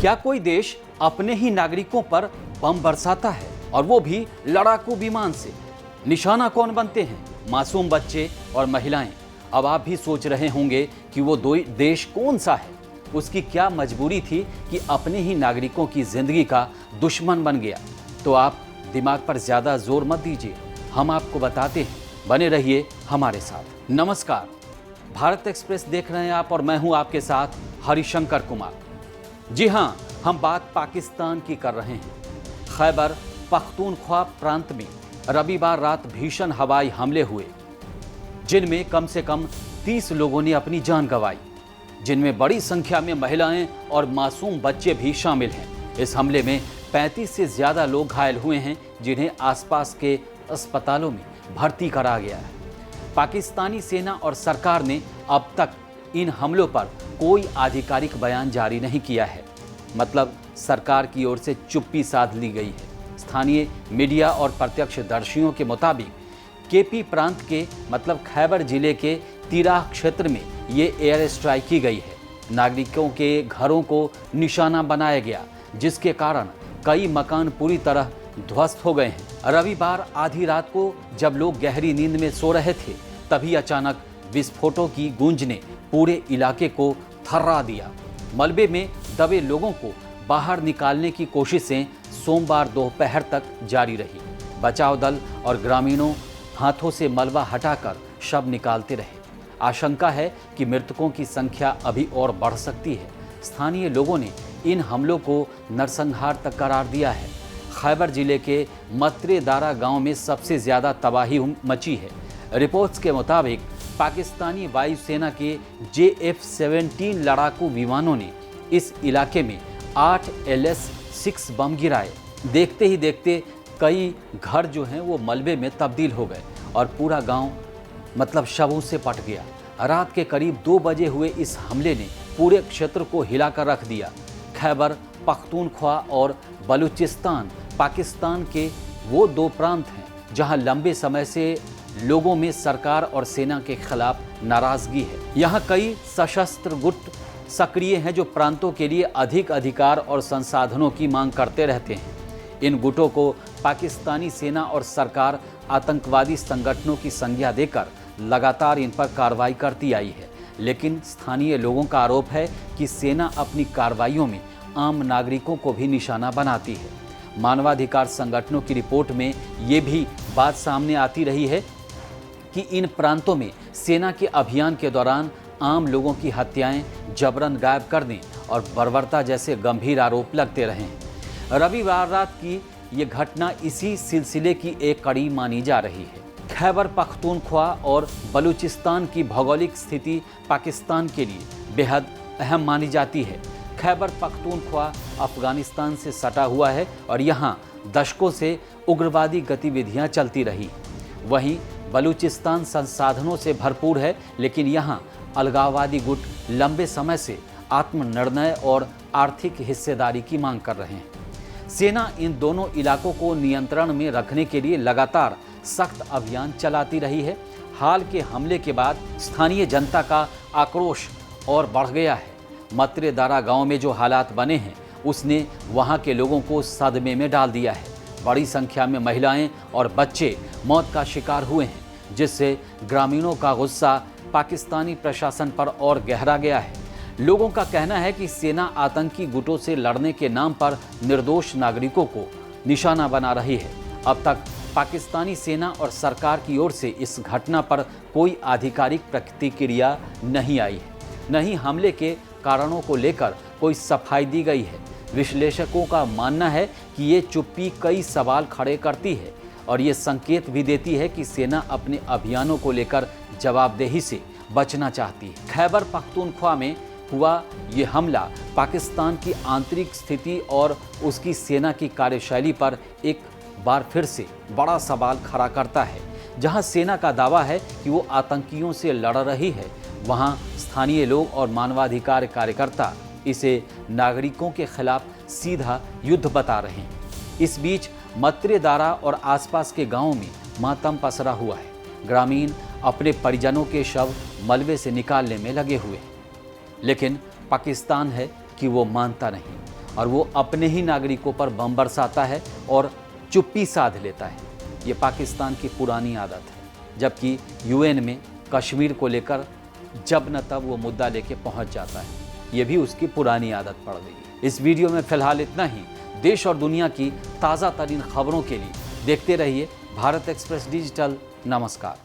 क्या कोई देश अपने ही नागरिकों पर बम बरसाता है, और वो भी लड़ाकू विमान से? निशाना कौन बनते हैं? मासूम बच्चे और महिलाएं। अब आप भी सोच रहे होंगे कि वो देश कौन सा है, उसकी क्या मजबूरी थी कि अपने ही नागरिकों की जिंदगी का दुश्मन बन गया। तो आप दिमाग पर ज्यादा जोर मत दीजिए, हम आपको बताते हैं, बने रहिए हमारे साथ। नमस्कार, भारत एक्सप्रेस देख रहे हैं आप और मैं हूं आपके साथ हरिशंकर कुमार। जी हां, हम बात पाकिस्तान की कर रहे हैं। खैबर पख्तूनख्वा प्रांत में रविवार रात भीषण हवाई हमले हुए, जिनमें कम से कम 30 लोगों ने अपनी जान गंवाई, जिनमें बड़ी संख्या में महिलाएं और मासूम बच्चे भी शामिल हैं। इस हमले में 35 से ज्यादा लोग घायल हुए हैं, जिन्हें आसपास के अस्पतालों में भर्ती करा गया है। पाकिस्तानी सेना और सरकार ने अब तक इन हमलों पर कोई आधिकारिक बयान जारी नहीं किया है, मतलब सरकार की ओर से चुप्पी साध ली गई है। स्थानीय मीडिया और प्रत्यक्षदर्शियों के मुताबिक केपी प्रांत के मतलब खैबर जिले के तिराह क्षेत्र में ये एयर स्ट्राइक की गई है। नागरिकों के घरों को निशाना बनाया गया, जिसके कारण कई मकान पूरी तरह ध्वस्त हो गए हैं। रविवार आधी रात को जब लोग गहरी नींद में सो रहे थे, तभी अचानक विस्फोटों की गूंज ने पूरे इलाके को थर्रा दिया। मलबे में दबे लोगों को बाहर निकालने की कोशिशें सोमवार दोपहर तक जारी रही। बचाव दल और ग्रामीणों हाथों से मलबा हटाकर शव निकालते रहे। आशंका है कि मृतकों की संख्या अभी और बढ़ सकती है। स्थानीय लोगों ने इन हमलों को नरसंहार तक करार दिया है। खैबर जिले के मतरेदारा गांव में सबसे ज़्यादा तबाही मची है। रिपोर्ट्स के मुताबिक पाकिस्तानी वायुसेना के JF-17 लड़ाकू विमानों ने इस इलाके में 8 LS-6 बम गिराए। देखते ही देखते कई घर जो हैं वो मलबे में तब्दील हो गए और पूरा गांव मतलब शवों से पट गया। रात के करीब 2 बजे हुए इस हमले ने पूरे क्षेत्र को हिलाकर रख दिया। खैबर पख्तूनख्वा और बलूचिस्तान पाकिस्तान के वो 2 प्रांत हैं जहां लंबे समय से लोगों में सरकार और सेना के खिलाफ नाराजगी है। यहाँ कई सशस्त्र गुट सक्रिय हैं जो प्रांतों के लिए अधिक अधिकार और संसाधनों की मांग करते रहते हैं। इन गुटों को पाकिस्तानी सेना और सरकार आतंकवादी संगठनों की संज्ञा देकर लगातार इन पर कार्रवाई करती आई है, लेकिन स्थानीय लोगों का आरोप है कि सेना अपनी कार्रवाइयों में आम नागरिकों को भी निशाना बनाती है। मानवाधिकार संगठनों की रिपोर्ट में ये भी बात सामने आती रही है कि इन प्रांतों में सेना के अभियान के दौरान आम लोगों की हत्याएं, जबरन गायब करने और बर्बरता जैसे गंभीर आरोप लगते रहे हैं। रविवार रात की ये घटना इसी सिलसिले की एक कड़ी मानी जा रही है। खैबर पख्तूनख्वा और बलूचिस्तान की भौगोलिक स्थिति पाकिस्तान के लिए बेहद अहम मानी जाती है। खैबर पख्तूनख्वा अफगानिस्तान से सटा हुआ है और यहाँ दशकों से उग्रवादी गतिविधियाँ चलती रही। वहीं बलूचिस्तान संसाधनों से भरपूर है, लेकिन यहाँ अलगाववादी गुट लंबे समय से आत्मनिर्णय और आर्थिक हिस्सेदारी की मांग कर रहे हैं। सेना इन दोनों इलाकों को नियंत्रण में रखने के लिए लगातार सख्त अभियान चलाती रही है। हाल के हमले के बाद स्थानीय जनता का आक्रोश और बढ़ गया है। मतरेदारा गांव में जो हालात बने हैं, उसने वहां के लोगों को सदमे में डाल दिया है। बड़ी संख्या में महिलाएं और बच्चे मौत का शिकार हुए हैं, जिससे ग्रामीणों का गुस्सा पाकिस्तानी प्रशासन पर और गहरा गया है। लोगों का कहना है कि सेना आतंकी गुटों से लड़ने के नाम पर निर्दोष नागरिकों को निशाना बना रही है। अब तक पाकिस्तानी सेना और सरकार की ओर से इस घटना पर कोई आधिकारिक प्रतिक्रिया नहीं आई है, न ही हमले के कारणों को लेकर कोई सफाई दी गई है। विश्लेषकों का मानना है कि ये चुप्पी कई सवाल खड़े करती है और ये संकेत भी देती है कि सेना अपने अभियानों को लेकर जवाबदेही से बचना चाहती है। खैबर पख्तूनख्वा में हुआ ये हमला पाकिस्तान की आंतरिक स्थिति और उसकी सेना की कार्यशैली पर एक बार फिर से बड़ा सवाल खड़ा करता है। जहां सेना का दावा है कि वो आतंकियों से लड़ रही है, वहां स्थानीय लोग और मानवाधिकार कार्यकर्ता इसे नागरिकों के खिलाफ सीधा युद्ध बता रहे हैं। इस बीच मतरेदारा और आसपास के गांवों में मातम पसरा हुआ है। ग्रामीण अपने परिजनों के शव मलबे से निकालने में लगे हुए हैं, लेकिन पाकिस्तान है कि वो मानता नहीं। और वो अपने ही नागरिकों पर बम बरसाता है और चुप्पी साध लेता है। ये पाकिस्तान की पुरानी आदत है, जबकि यूएन में कश्मीर को लेकर जब न तब वो मुद्दा लेके पहुंच जाता है। ये भी उसकी पुरानी आदत पड़ गई है। इस वीडियो में फिलहाल इतना ही। देश और दुनिया की ताज़ा तरीन खबरों के लिए देखते रहिए भारत एक्सप्रेस डिजिटल। नमस्कार।